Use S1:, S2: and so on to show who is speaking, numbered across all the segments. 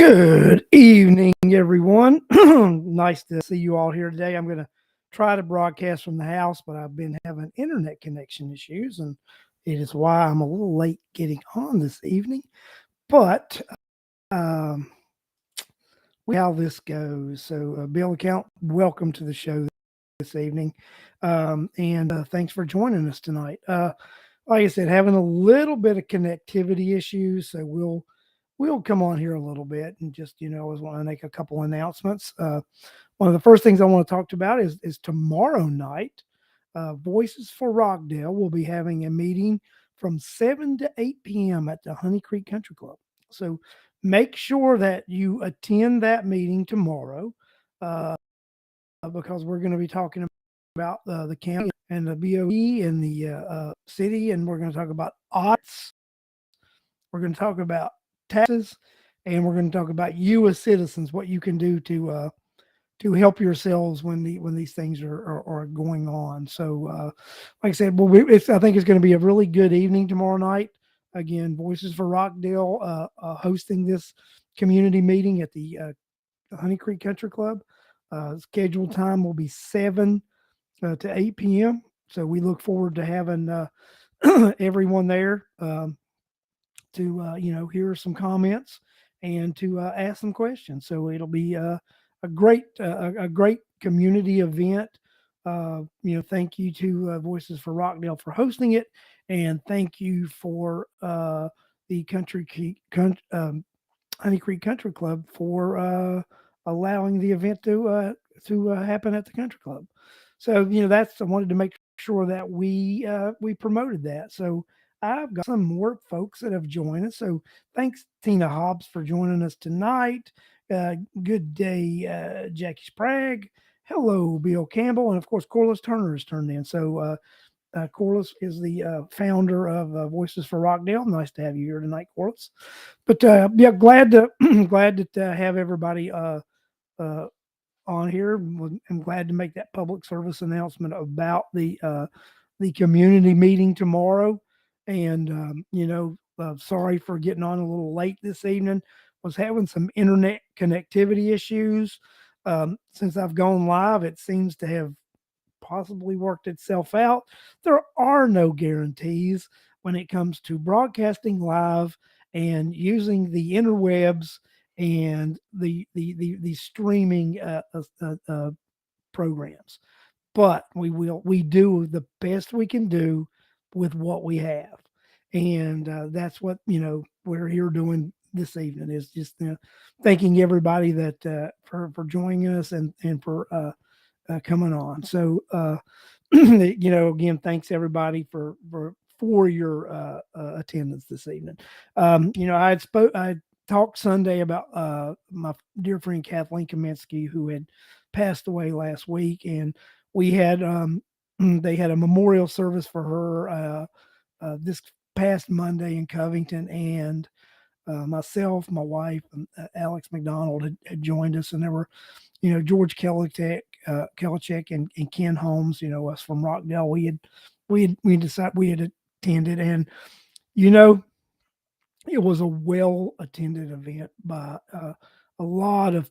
S1: Good evening, everyone. Nice to see you all here today. I'm going to try to broadcast from the house, but I've been having internet connection issues, and it is why I'm a little late getting on this evening. But um, how this goes. So, Bill Account, welcome to the show this evening, and thanks for joining us tonight. Like I said, having a little bit of connectivity issues, so we'll come on here a little bit and just I want to make a couple announcements. One of the first things I want to talk about is tomorrow night. Voices for Rockdale will be having a meeting from 7 to 8 p.m. at the Honey Creek Country Club. So make sure that you attend that meeting tomorrow, uh, because we're going to be talking about the county and the BOE and the city, and we're going to talk about audits. We're going to talk about taxes, and we're going to talk about you as citizens, what you can do to help yourselves when these things are going on. So, like I said, I think it's going to be a really good evening tomorrow night. Again, Voices for Rockdale hosting this community meeting at the Honey Creek Country Club. Scheduled time will be 7 to 8 p.m. So we look forward to having everyone there. To hear some comments and to ask some questions. So it'll be a great community event. Thank you to Voices for Rockdale for hosting it, and thank you for the Honey Creek Country Club for allowing the event to happen at the country club. So I wanted to make sure that we promoted that. So I've got some more folks that have joined us. So thanks, Tina Hobbs, for joining us tonight. Good day, Jackie Sprague. Hello, Bill Campbell. And of course, Corliss Turner has turned in. So Corliss is the founder of Voices for Rockdale. Nice to have you here tonight, Corliss. But yeah, glad to have everybody on here. I'm glad to make that public service announcement about the community meeting tomorrow. And sorry for getting on a little late this evening. Was having some internet connectivity issues. Since I've gone live, it seems to have possibly worked itself out. There are no guarantees when it comes to broadcasting live and using the interwebs and the streaming programs. But we do the best we can do with what we have, and that's what we're here doing this evening, is just thanking everybody that for joining us and for coming on. So again, thanks everybody for your attendance this evening. I talked Sunday about my dear friend Kathleen Kaminsky, who had passed away last week, and we had they had a memorial service for her this past Monday in Covington, and myself, my wife, and Alex McDonald had joined us, and there were, George Kelichek and Ken Holmes, us from Rockdale. We decided we had attended, and it was a well attended event by a lot of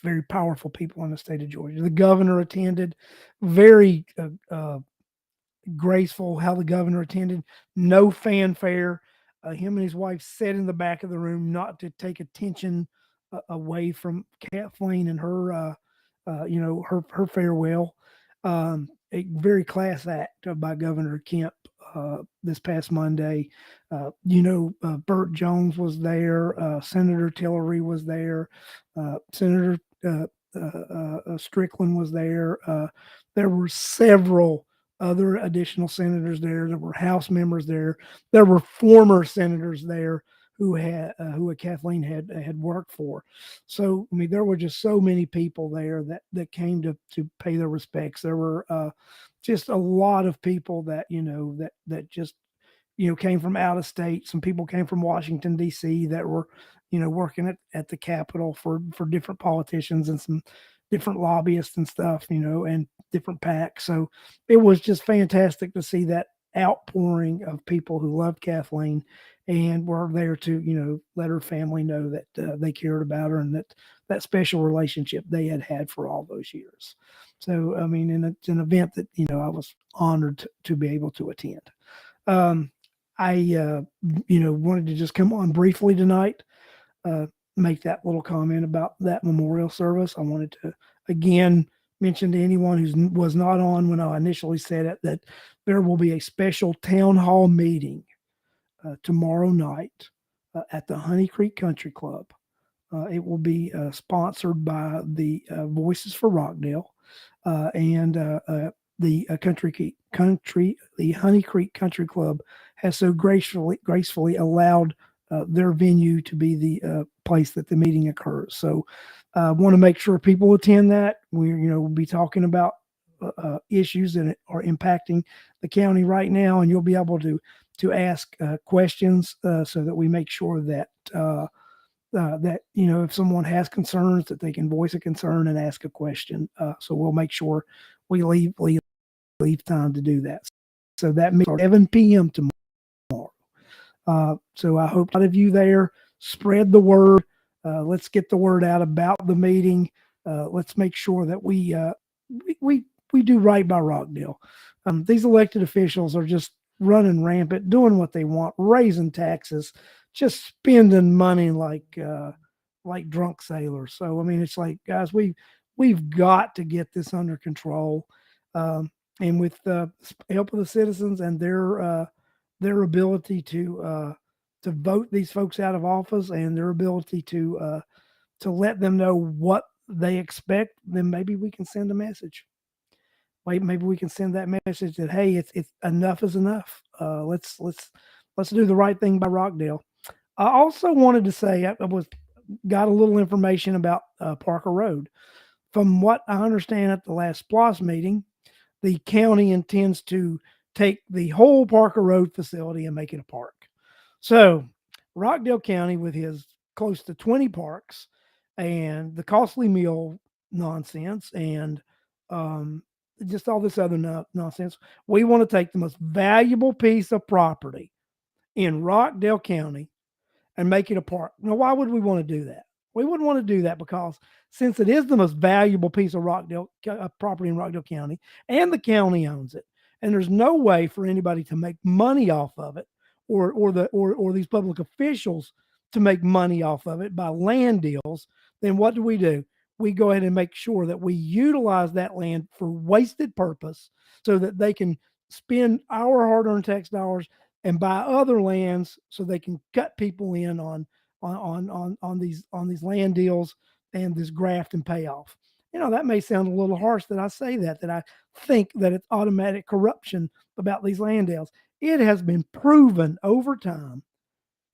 S1: very powerful people in the state of Georgia. The governor attended, very graceful how the governor attended, no fanfare. Him and his wife sat in the back of the room not to take attention away from Kathleen and her, her farewell. A very class act by Governor Kemp this past Monday. Burt Jones was there. Senator Tillery was there. Senator Strickland was there. There were several other additional senators there. There were House members there. There were former senators there who Kathleen had worked for. So I mean, there were just so many people there that came to pay their respects. There were just a lot of people that that just came from out of state. Some people came from Washington D.C. that were working at the Capitol for different politicians and some different lobbyists and stuff, and different PACs. So it was just fantastic to see that outpouring of people who loved Kathleen and we're there to, let her family know that they cared about her and that special relationship they had had for all those years. So, I mean, and it's an event that, I was honored to be able to attend. Um, I wanted to just come on briefly tonight, uh, make that little comment about that memorial service. I wanted to again mention to anyone who was not on when I initially said it that there will be a special town hall meeting tomorrow night at the Honey Creek Country Club. It will be sponsored by the Voices for Rockdale and the Honey Creek Country Club has so gracefully allowed their venue to be the place that the meeting occurs. So, I want to make sure people attend that. We'll be talking about issues that are impacting the county right now, and you'll be able to ask questions so that we make sure that if someone has concerns that they can voice a concern and ask a question. So we'll make sure we leave time to do that. So that means 7 p.m. tomorrow. So I hope a lot of you there spread the word. Let's get the word out about the meeting. Let's make sure that we do right by Rockdale. These elected officials are just running rampant, doing what they want, raising taxes, just spending money like drunk sailors. So I mean, it's like, guys, we've got to get this under control, and with the help of the citizens and their ability to vote these folks out of office and their ability to let them know what they expect, then maybe we can send a message. Maybe we can send that message that, hey, it's enough is enough. Let's do the right thing by Rockdale. I also wanted to say I was got a little information about Parker Road. From what I understand at the last SPLOS meeting, the county intends to take the whole Parker Road facility and make it a park. So, Rockdale County, with his close to 20 parks and the costly meal nonsense and um, just all this other nonsense, we want to take the most valuable piece of property in Rockdale County and make it a park. Now, why would we want to do that? We wouldn't want to do that because since it is the most valuable piece of Rockdale property in Rockdale County, and the county owns it, and there's no way for anybody to make money off of it, or these public officials to make money off of it by land deals, then what do? We go ahead and make sure that we utilize that land for wasted purpose so that they can spend our hard-earned tax dollars and buy other lands so they can cut people in on these land deals and this graft and payoff. That may sound a little harsh that I say that I think that it's automatic corruption about these land deals. It has been proven over time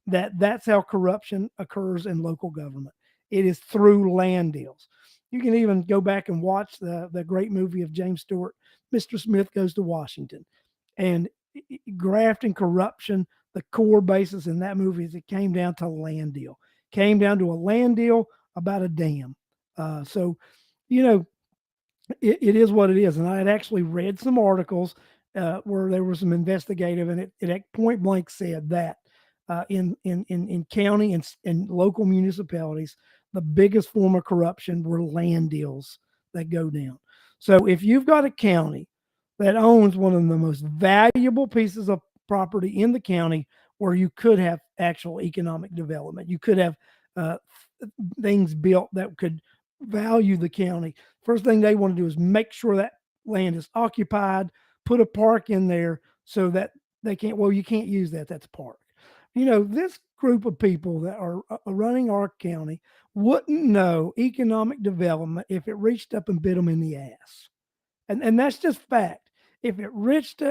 S1: that that's how corruption occurs in local government. It is through land deals. You can even go back and watch the great movie of James Stewart, Mr. Smith Goes to Washington. And graft and corruption, the core basis in that movie is it came down to a land deal. Came down to a land deal about a dam. So, you know, it is what it is. And I had actually read some articles where there was some investigative, and it at point blank said that in county and local municipalities, the biggest form of corruption were land deals that go down. So if you've got a county that owns one of the most valuable pieces of property in the county, where you could have actual economic development, you could have uh, things built that could value the county. First thing they want to do is make sure that land is occupied, put a park in there so that they can't, well, you can't use that. That's a park. This group of people that are running our county wouldn't know economic development if it reached up and bit them in the ass. And that's just fact. If it reached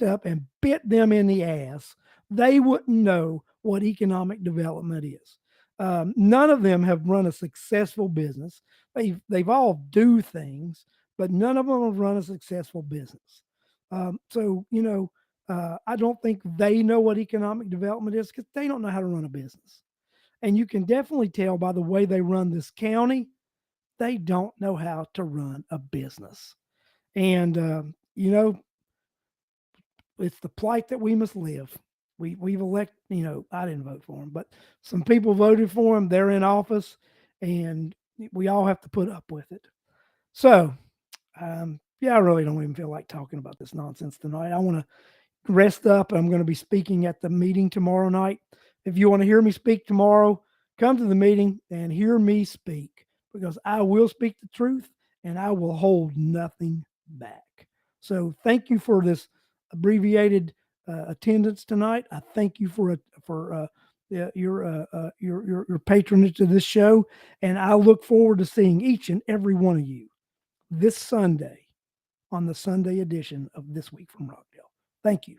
S1: up and bit them in the ass, they wouldn't know what economic development is. None of them have run a successful business. They've all do things, but none of them have run a successful business. I don't think they know what economic development is because they don't know how to run a business. And you can definitely tell by the way they run this county, they don't know how to run a business. And, it's the plight that we must live. we've elected, I didn't vote for them, but some people voted for them. They're in office, and we all have to put up with it. So, yeah, I really don't even feel like talking about this nonsense tonight. I want to rest up. I'm going to be speaking at the meeting tomorrow night. If you want to hear me speak tomorrow, come to the meeting and hear me speak, because I will speak the truth and I will hold nothing back. So thank you for this abbreviated attendance tonight. I thank you for your patronage to this show, and I look forward to seeing each and every one of you this Sunday on the Sunday edition of This Week from Rockdale. Thank you.